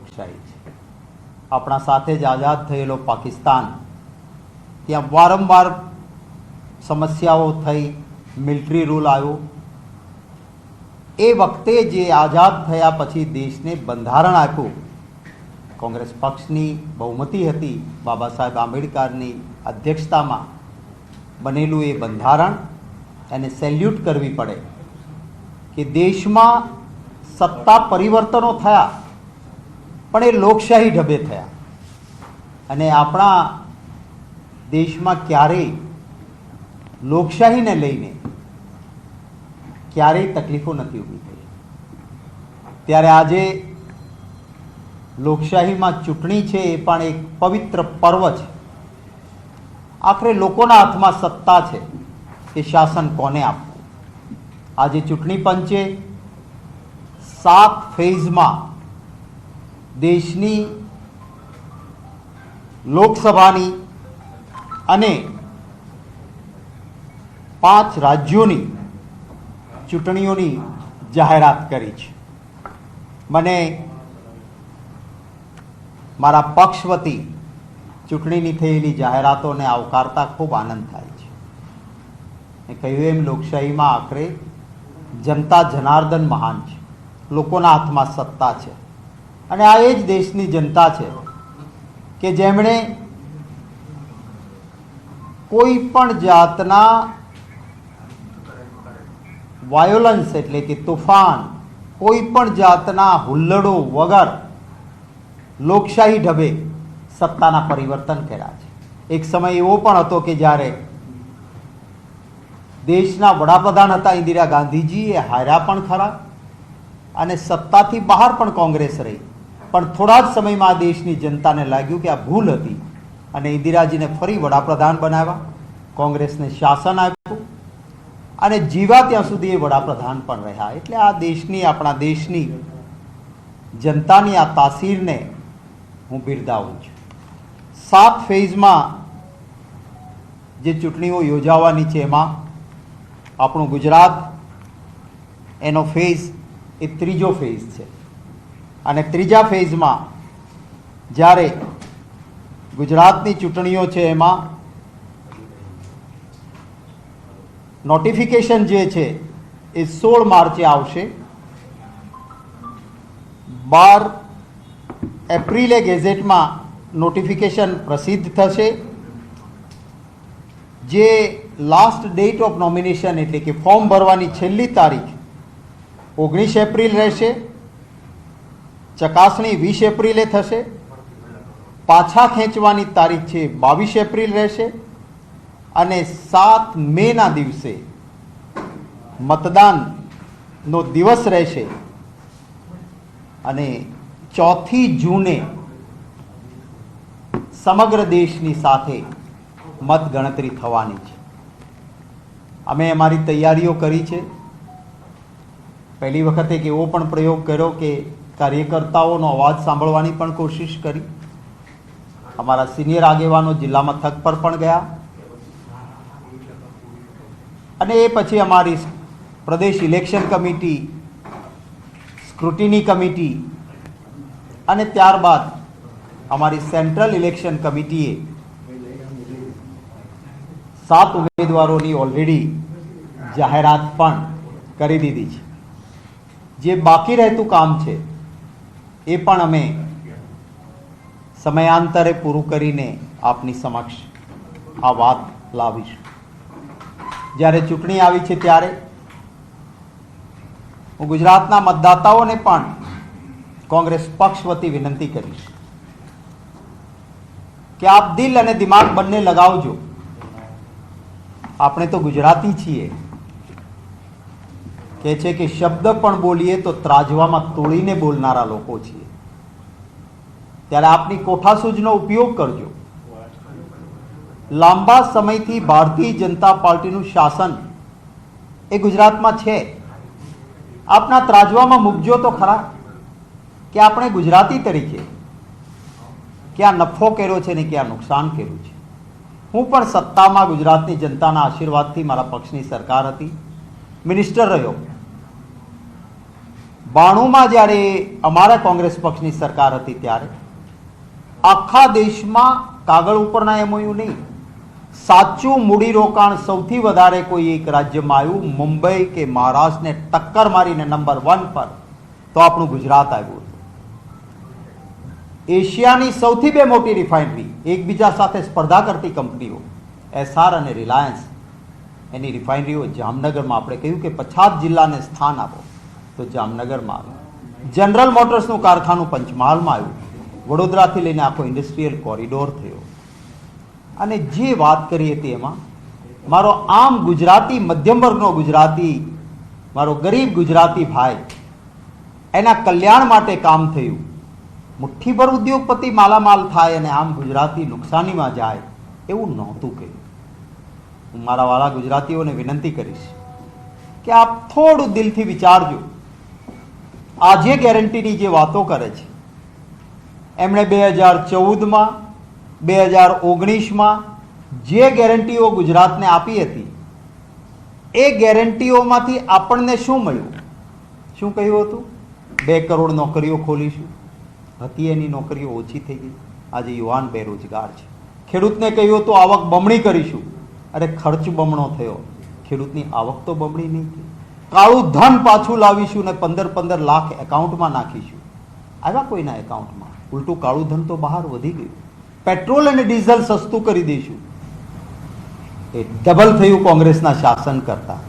લોકશાહી છે। આપણા સાથે જ આઝાદ થયેલો પાકિસ્તાન, ત્યાં વારંવાર સમસ્યાઓ થઈ, મિલિટરી રૂલ આવ્યો। એ વખતે જે આઝાદ થયા પછી દેશને બંધારણ આપ્યું, કોંગ્રેસ પક્ષની બહુમતી હતી, બાબા સાહેબ આંબેડકરની અધ્યક્ષતામાં બનેલું એ બંધારણ એને સેલ્યુટ કરવી પડે કે દેશમાં સત્તા પરિવર્તનો થયા પણ એ લોકશાહી ઢબે થયા અને આપણા દેશમાં ક્યારેય લોકશાહીને લઈને ક્યારેય તકલીફો નથી ઊભી થઈ। ત્યારે આજે લોકશાહીમાં ચૂંટણી છે એ પણ એક પવિત્ર પર્વ છે। આખરે લોકોના હાથમાં સત્તા છે કે શાસન કોને આપવું। આજે ચૂંટણી પંચે 7 ફેઝમાં દેશની લોકસભાની અને 5 રાજ્યોની ચૂંટણીઓની જાહેરાત કરી છે। મને મારા પક્ષ વતી ચૂંટણીની થયેલી જાહેરાતોને આવકારતા ખૂબ આનંદ થાય છે। મેં કહ્યું એમ લોકશાહીમાં આખરે જનતા જનાર્દન મહાન છે, લોકોના હાથમાં સત્તા છે અને આ એ જ દેશની જનતા છે કે જેમણે કોઈ પણ જાતના વાયોલન્સ એટલે કે તોફાન, કોઈ પણ જાતના હુલ્લડો વગર લોકશાહી ઢબે સત્તાના પરિવર્તન કર્યા છે। એક સમય એવો પણ હતો કે જ્યારે દેશના વડાપ્રધાન હતા ઇન્દિરા ગાંધીજી, એ હાર્યા પણ ખરા અને સત્તાથી બહાર પણ કોંગ્રેસ રહી, પણ થોડા જ સમયમાં દેશની જનતાને લાગ્યું કે આ ભૂલ હતી અને ઇન્દિરાજીને ફરી વડાપ્રધાન બનાવ્યા, કોંગ્રેસને શાસન આપ્યું અને જીવા ત્યાં સુધી એ વડાપ્રધાન પણ રહ્યા। એટલે આ દેશની, આપણા દેશની જનતાની આ તાસીરને હું બિરદાવું છું। 7 ફેઝમાં જે ચૂંટણીઓ યોજાવાની છે એમાં આપણું ગુજરાત એનો ફેઝ એ 3જો ફેઝ છે અને 3જા ફેઝમાં જ્યારે ગુજરાતની ચૂંટણીઓ છે એમાં નોટિફિકેશન જે છે એ 16 માર્ચે આવશે, 12 એપ્રિલે ગેઝેટમાં નોટિફિકેશન પ્રસિદ્ધ થશે। જે લાસ્ટ ડેટ ઓફ નોમિનેશન એટલે કે ફોર્મ ભરવાની છેલ્લી તારીખ 19 એપ્રિલ રહેશે, ચકાસણી 20 એપ્રિલે થશે, પાછા ખેંચવાની તારીખ છે 22 એપ્રિલ રહેશે અને 7 મેના દિવસે મતદાનનો દિવસ રહેશે અને 4 જૂને સમગ્ર દેશની સાથે મતગણતરી થવાની છે। અમે અમારી તૈયારીઓ કરી છે। પહેલી વખત એક એવો પણ પ્રયોગ કર્યો કે કાર્યકર્તાઓનો અવાજ સાંભળવાની પણ કોશિશ કરી। અમારા સિનિયર આગેવાનો જિલ્લા મથક પર પણ ગયા અને એ પછી અમારી પ્રદેશ ઇલેક્શન કમિટી, સ્ક્રુટિની કમિટી અને ત્યારબાદ અમારી સેન્ટ્રલ ઇલેક્શન કમિટીએ 7 ઉમેદવારોની ઓલરેડી જાહેરાત પણ કરી દીધી છે। જે બાકી રહેતું કામ છે એ પણ અમે સમયાંતરે પૂરું કરીને આપની સમક્ષ આ વાત લાવીશું। જ્યારે ચૂંટણી આવી છે ત્યારે હું ગુજરાતના મતદાતાઓને પણ કોંગ્રેસ પક્ષ વતી વિનંતી કરીશ કે આપ દિલ અને દિમાગ બંને લગાવજો। આપણે તો ગુજરાતી છીએ, કહે છે કે શબ્દ પણ બોલીએ તો ત્રાજવામાં તોડીને બોલનારા લોકો છીએ, ત્યારે આપની કોઠાસૂઝનો ઉપયોગ કરજો। લાંબા સમયથી ભારતીય જનતા પાર્ટીનું શાસન એ ગુજરાતમાં છે। આપના ત્રાજવામાં મૂકજો તો ખરા કે આપણે ગુજરાતી તરીકે ક્યાં નફો કર્યો છે ને ક્યાં નુકસાન કર્યું છે। હું પણ સત્તામાં ગુજરાતની જનતાના આશીર્વાદથી મારા પક્ષની સરકાર હતી, મિનિસ્ટર રહ્યો, 92માં જ્યારે અમારા કોંગ્રેસ પક્ષની સરકાર હતી ત્યારે આખા દેશમાં કાગળ ઉપરના એમઓયુ નહીં, સાચું મૂડીરોકાણ સૌથી વધારે કોઈ એક રાજ્યમાં આવ્યું, મુંબઈ કે મહારાષ્ટ્રને ટક્કર મારીને નંબર 1 પર, તો આપણું ગુજરાત આવ્યું હતું. એશિયાની સૌથી બે મોટી રિફાઇનરી, એકબીજા સાથે સ્પર્ધા કરતી કંપનીઓ એસઆર અને રિલાયન્સ, એની રિફાઇનરીઓ જામનગરમાં, આપણે કહ્યું કે પછાત જિલ્લાને સ્થાન આપો તો જામનગરમાં આવ્યું. જનરલ મોટર્સનું કારખાનું પંચમહાલમાં આવ્યું, વડોદરાથી લઈને આખો ઇન્ડસ્ટ્રીયલ કોરિડોર થયો. અને જે વાત કરી હતી એમાં મારો આમ ગુજરાતી, મધ્યમ વર્ગનો ગુજરાતી, મારો ગરીબ ગુજરાતી ભાઈ, એના કલ્યાણ માટે કામ થયું. મુઠ્ઠીભર ઉદ્યોગપતિ માલામાલ થાય અને આમ ગુજરાતી નુકસાનીમાં જાય એવું નહોતું કહ્યું. હું મારા વાળા ગુજરાતીઓને વિનંતી કરીશ કે આપ થોડું દિલથી વિચારજો. આજે ગેરંટીની જે વાતો કરે છે, એમણે 2014માં 2019માં જે ગેરંટીઓ ગુજરાતને આપી હતી, એ ગેરંટીઓમાંથી આપણને શું મળ્યું? શું કહ્યું હતું? 2 કરોડ નોકરીઓ ખોલીશું. હતી એની નોકરીઓ ઓછી થઈ ગઈ. આજે યુવાન બેરોજગાર છે. ખેડૂતને કહ્યું હતું આવક બમણી કરીશું, અરે ખર્ચ બમણો થયો, ખેડૂતની આવક તો બમણી નહીં થઈ. કાળું ધન પાછું લાવીશું ને 15-15 લાખ એકાઉન્ટમાં નાખીશું. આવ્યા કોઈના એકાઉન્ટમાં? ઉલટું કાળું ધન તો બહાર વધી ગયું. પેટ્રોલ અને ડીઝલ સસ્તું કરી દઈશું. એ ડબલ થયું કોંગ્રેસના શાસન કરતા.